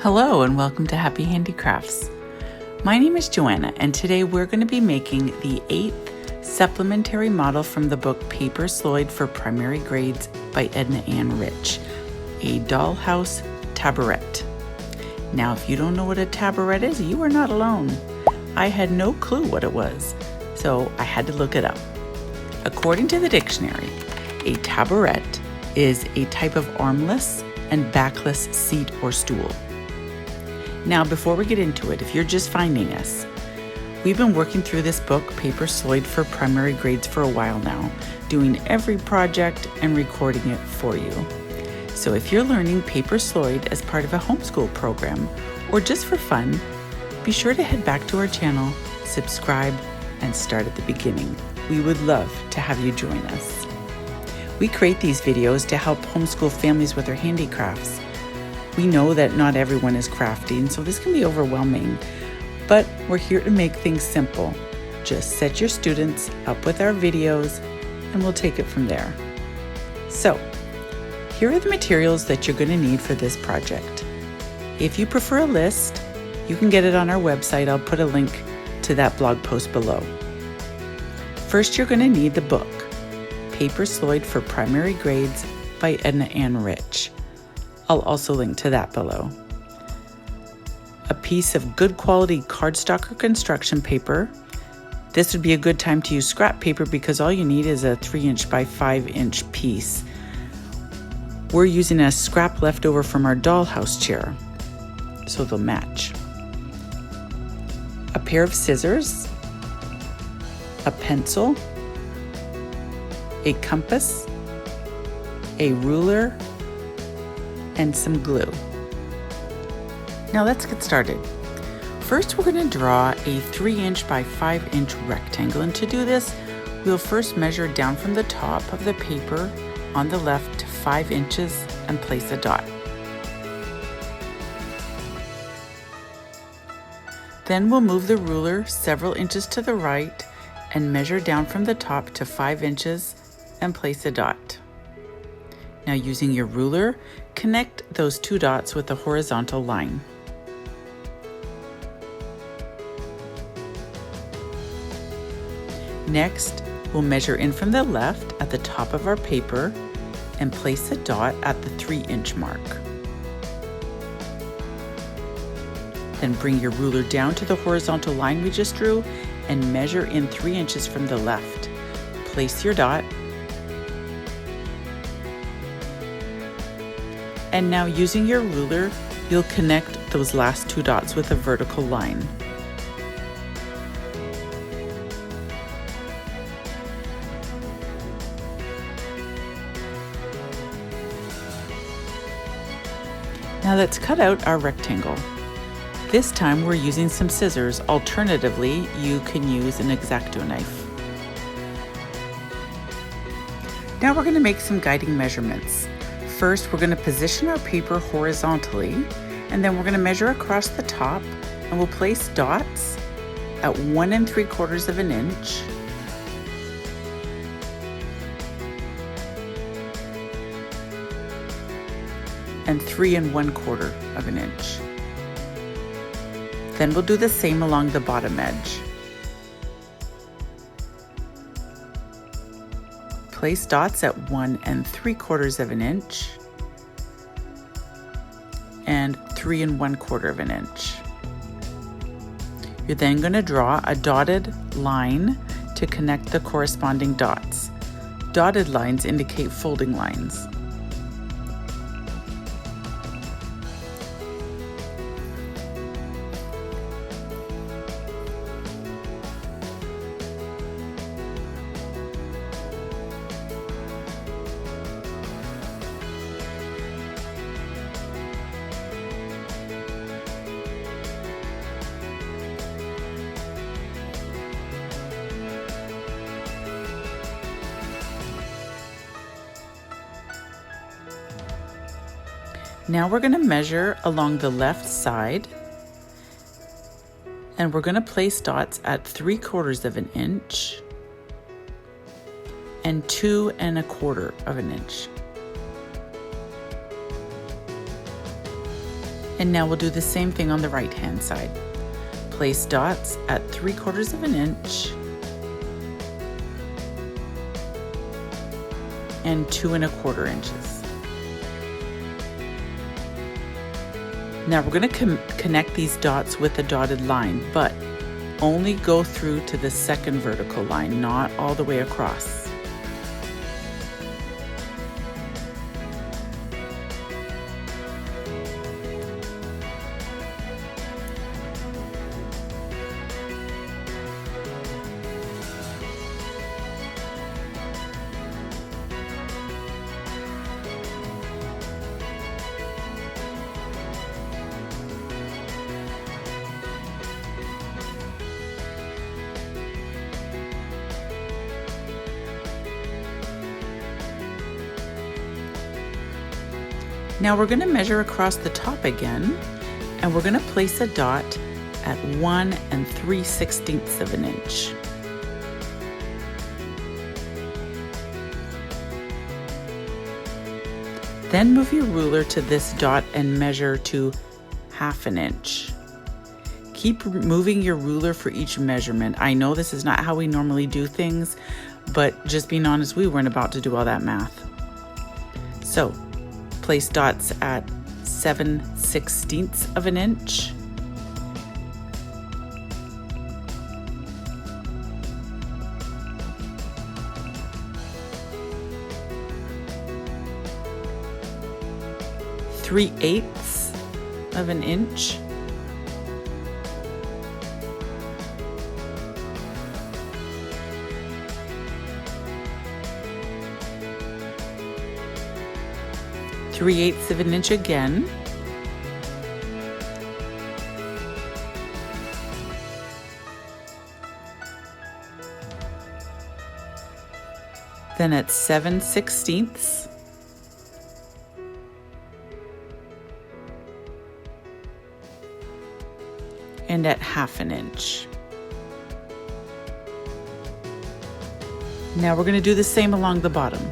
Hello and welcome to Happy Handicrafts. My name is Joanna and today we're going to be making the 8th supplementary model from the book Paper Sloyd for Primary Grades by Ednah Anne Rich, a dollhouse tabouret. Now if you don't know what a tabouret is, you are not alone. I had no clue what it was, so I had to look it up. According to the dictionary, a tabouret is a type of armless and backless seat or stool. Now, before we get into it, if you're just finding us, we've been working through this book, Paper Sloyd for Primary Grades, for a while now, doing every project and recording it for you. So if you're learning Paper Sloyd as part of a homeschool program or just for fun, be sure to head back to our channel, subscribe, and start at the beginning. We would love to have you join us. We create these videos to help homeschool families with their handicrafts. We know that not everyone is crafting, so this can be overwhelming, but we're here to make things simple. Just set your students up with our videos and we'll take it from there. So, here are the materials that you're going to need for this project. If you prefer a list, you can get it on our website. I'll put a link to that blog post below. First, you're going to need the book, Paper Sloyd for Primary Grades by Ednah Anne Rich. I'll also link to that below. A piece of good quality cardstock or construction paper. This would be a good time to use scrap paper because all you need is a 3" by 5" piece. We're using a scrap leftover from our dollhouse chair, so they'll match. A pair of scissors, a pencil, a compass, a ruler, and some glue. Now let's get started. First, we're going to draw a 3" by 5" rectangle, and to do this, we'll first measure down from the top of the paper on the left to 5 inches and place a dot. Then we'll move the ruler several inches to the right and measure down from the top to 5 inches and place a dot. Now, using your ruler, connect those 2 dots with a horizontal line. Next, we'll measure in from the left at the top of our paper and place a dot at the 3" mark. Then bring your ruler down to the horizontal line we just drew and measure in 3 inches from the left. Place your dot. And now, using your ruler, you'll connect those last 2 dots with a vertical line. Now let's cut out our rectangle. This time we're using some scissors. Alternatively, you can use an X-Acto knife. Now we're going to make some guiding measurements. First, we're going to position our paper horizontally, and then we're going to measure across the top, and we'll place dots at 1 3/4 inch, and 3 1/4 inch. Then we'll do the same along the bottom edge. Place dots at 1 3/4 inch and 3 1/4 inch. You're then going to draw a dotted line to connect the corresponding dots. Dotted lines indicate folding lines. Now we're going to measure along the left side, and we're going to place dots at 3/4 inch and 2 1/4 inch. And now we'll do the same thing on the right hand side. Place dots at 3/4 of an inch and 2 1/4 inches. Now we're going to connect these dots with a dotted line, but only go through to the second vertical line, not all the way across. Now we're going to measure across the top again, and we're going to place a dot at 1 3/16 of an inch. Then move your ruler to this dot and measure to 1/2 inch. Keep moving your ruler for each measurement. I know this is not how we normally do things, but just being honest, we weren't about to do all that math. So, place dots at 7/16 of an inch. Three-eighths of an inch. Three-eighths of an inch again. Then at 7/16. And at 1/2 inch. Now we're going to do the same along the bottom.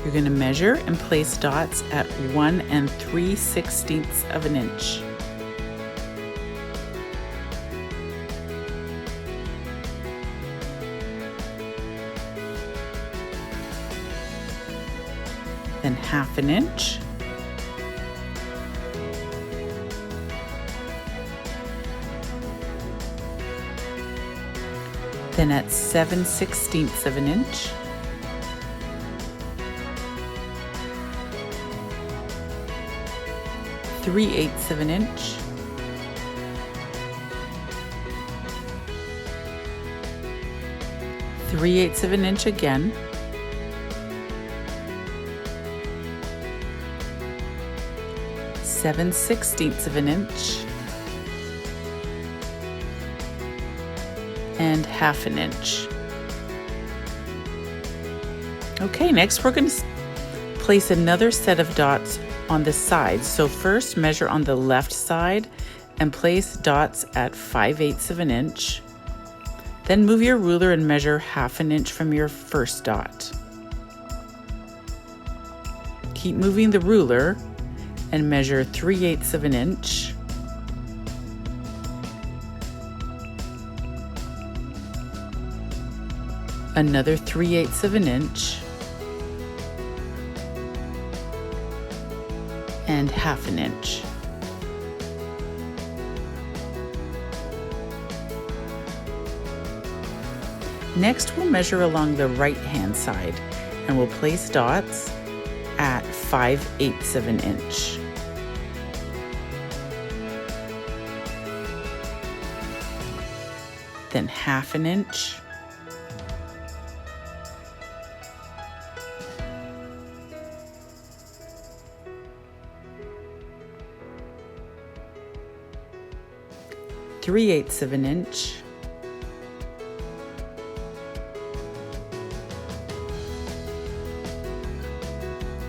You're going to measure and place dots at 1 3/16 of an inch. Then 1/2 inch. Then at 7/16 of an inch. Three-eighths of an inch. Three-eighths of an inch again. Seven-sixteenths of an inch. And 1/2 inch. Okay, next we're going to place another set of dots on the sides. So first measure on the left side and place dots at 5/8 of an inch. Then move your ruler and measure 1/2 inch from your first dot. Keep moving the ruler and measure 3/8 of an inch. Another 3/8 of an inch. And 1/2 inch. Next, we'll measure along the right hand side and we'll place dots at 5/8 of an inch. Then 1/2 inch. Three-eighths of an inch.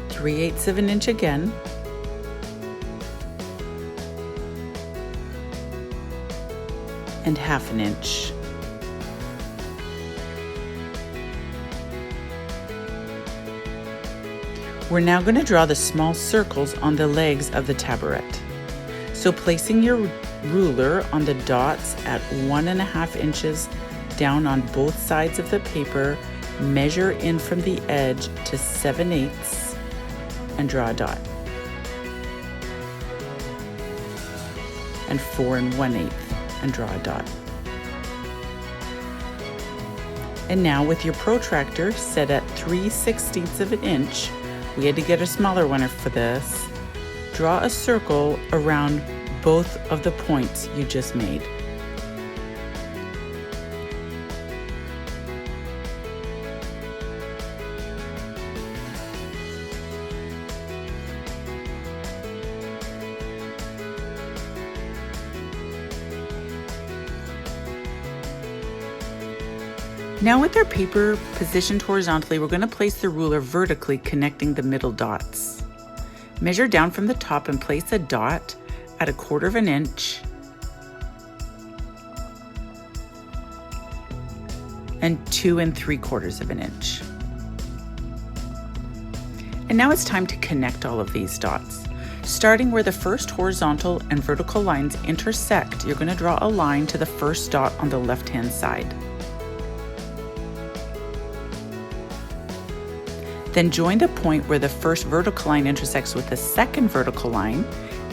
Three-eighths of an inch again. And 1/2 inch. We're now going to draw the small circles on the legs of the tabouret. So placing your ruler on the dots at 1.5 inches down on both sides of the paper, measure in from the edge to 7/8 and draw a dot. And 4 1/8 and draw a dot. And now with your protractor set at 3/16 of an inch, we had to get a smaller one for this, draw a circle around both of the points you just made. Now with our paper positioned horizontally, we're going to place the ruler vertically, connecting the middle dots. Measure down from the top and place a dot at 1/4 of an inch and 2 3/4 of an inch. And now it's time to connect all of these dots. Starting where the first horizontal and vertical lines intersect, you're going to draw a line to the first dot on the left-hand side. Then join the point where the first vertical line intersects with the second vertical line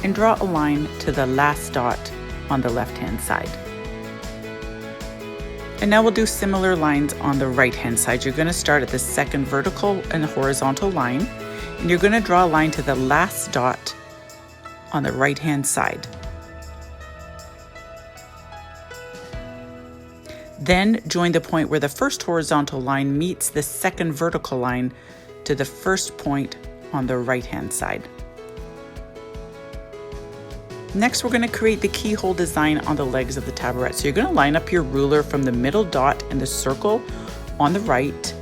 and draw a line to the last dot on the left-hand side. And now we'll do similar lines on the right-hand side. You're going to start at the second vertical and horizontal line, and you're going to draw a line to the last dot on the right-hand side. Then join the point where the first horizontal line meets the second vertical line to the first point on the right-hand side. Next, we're going to create the keyhole design on the legs of the tabouret. So you're going to line up your ruler from the middle dot in the circle on the right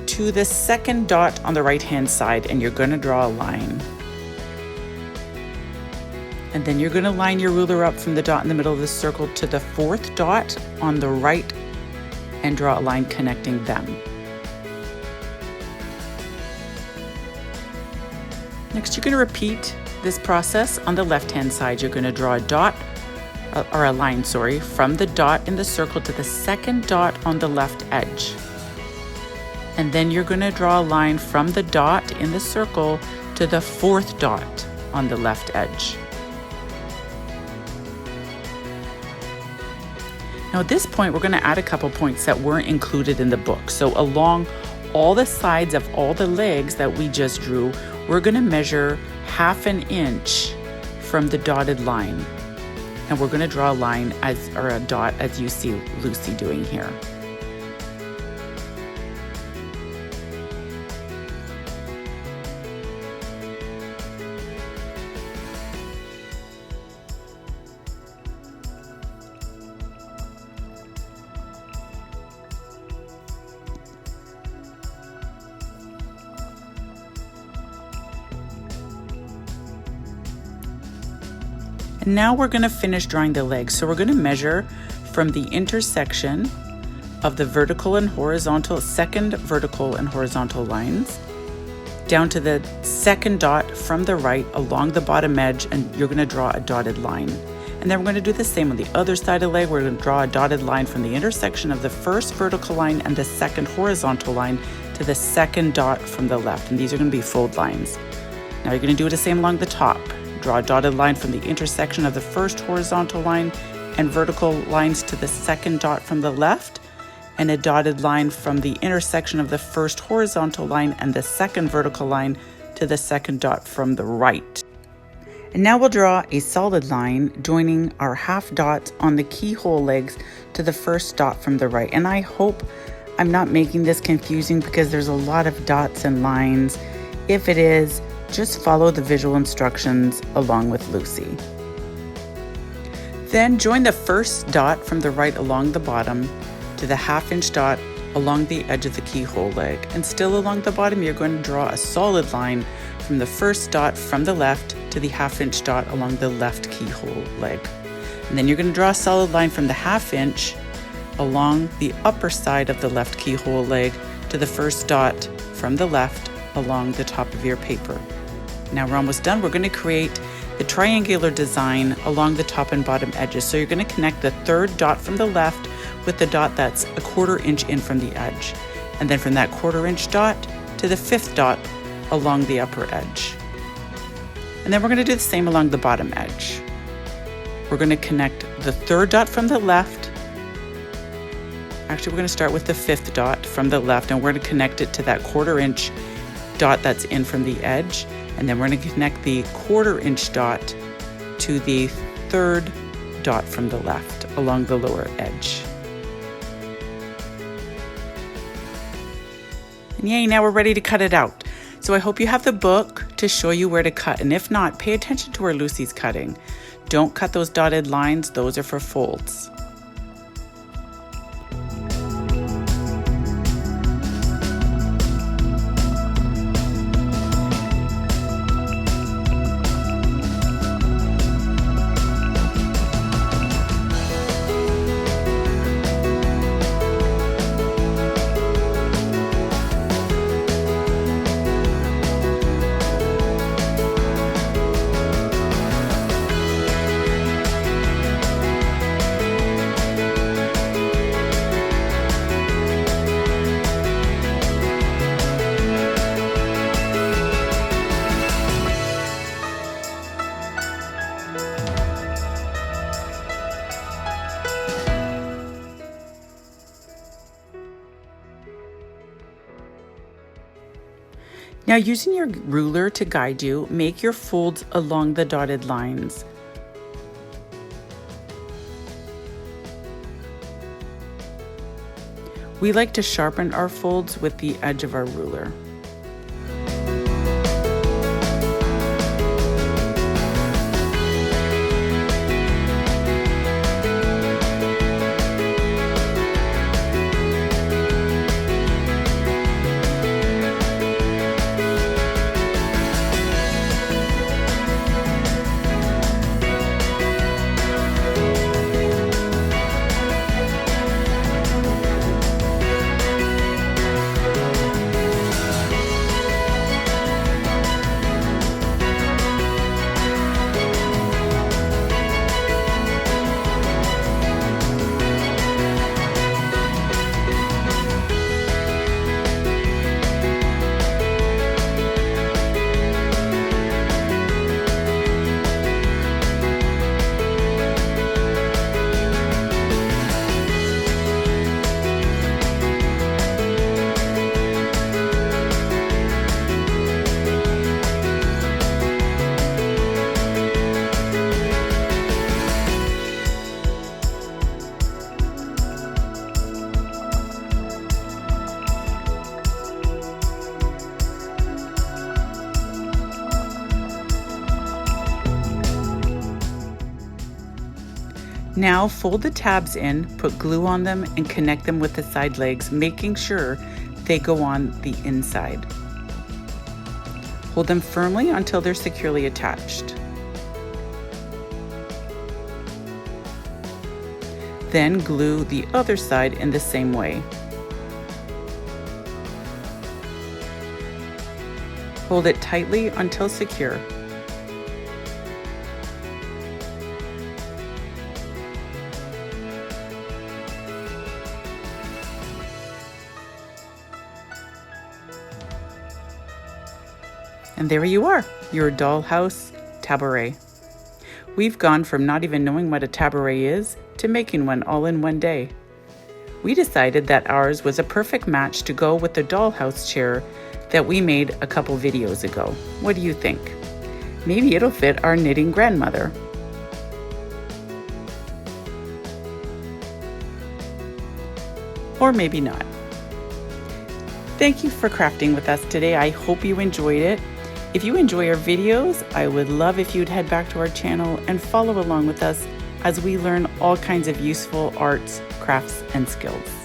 to the second dot on the right-hand side, and you're going to draw a line. And then you're going to line your ruler up from the dot in the middle of the circle to the fourth dot on the right and draw a line connecting them. Next, you're going to repeat this process on the left-hand side. You're going to draw a dot, or a line, from the dot in the circle to the second dot on the left edge. And then you're going to draw a line from the dot in the circle to the fourth dot on the left edge. Now at this point, we're going to add a couple points that weren't included in the book. So along all the sides of all the legs that we just drew, we're going to measure 1/2 inch from the dotted line. And we're going to draw a line or a dot as you see Lucy doing here. And now we're going to finish drawing the legs. So we're going to measure from the intersection of the second vertical and horizontal lines down to the second dot from the right along the bottom edge, and you're going to draw a dotted line. And then we're going to do the same on the other side of the leg. We're going to draw a dotted line from the intersection of the first vertical line and the second horizontal line to the second dot from the left. And these are going to be fold lines. Now you're going to do the same along the top. Draw a dotted line from the intersection of the first horizontal line and vertical lines to the second dot from the left, and a dotted line from the intersection of the first horizontal line and the second vertical line to the second dot from the right. And now we'll draw a solid line joining our half dots on the keyhole legs to the first dot from the right. And I hope I'm not making this confusing because there's a lot of dots and lines. If it is, just follow the visual instructions along with Lucy. Then join the first dot from the right along the bottom to the 1/2 inch dot along the edge of the keyhole leg. And still along the bottom, you're going to draw a solid line from the first dot from the left to the 1/2 inch dot along the left keyhole leg. And then you're going to draw a solid line from the 1/2 inch along the upper side of the left keyhole leg to the first dot from the left along the top of your paper. Now we're almost done. We're going to create the triangular design along the top and bottom edges. So you're going to connect the third dot from the left with the dot that's a 1/4 inch in from the edge. And then from that 1/4 inch dot to the 5th dot along the upper edge. And then we're going to do the same along the bottom edge. We're going to connect the 3rd dot from the left. Actually, we're going to start with the 5th dot from the left, and we're going to connect it to that 1/4 inch dot that's in from the edge. And then we're going to connect the 1/4 inch dot to the 3rd dot from the left along the lower edge. And yay, now we're ready to cut it out. So I hope you have the book to show you where to cut, and if not, pay attention to where Lucy's cutting. Don't cut those dotted lines, those are for folds. Now, using your ruler to guide you, make your folds along the dotted lines. We like to sharpen our folds with the edge of our ruler. Now fold the tabs in, put glue on them, and connect them with the side legs, making sure they go on the inside. Hold them firmly until they're securely attached. Then glue the other side in the same way. Hold it tightly until secure. And there you are, your dollhouse tabouret. We've gone from not even knowing what a tabouret is to making one all in one day. We decided that ours was a perfect match to go with the dollhouse chair that we made a couple videos ago. What do you think? Maybe it'll fit our knitting grandmother. Or maybe not. Thank you for crafting with us today. I hope you enjoyed it. If you enjoy our videos, I would love if you'd head back to our channel and follow along with us as we learn all kinds of useful arts, crafts, and skills.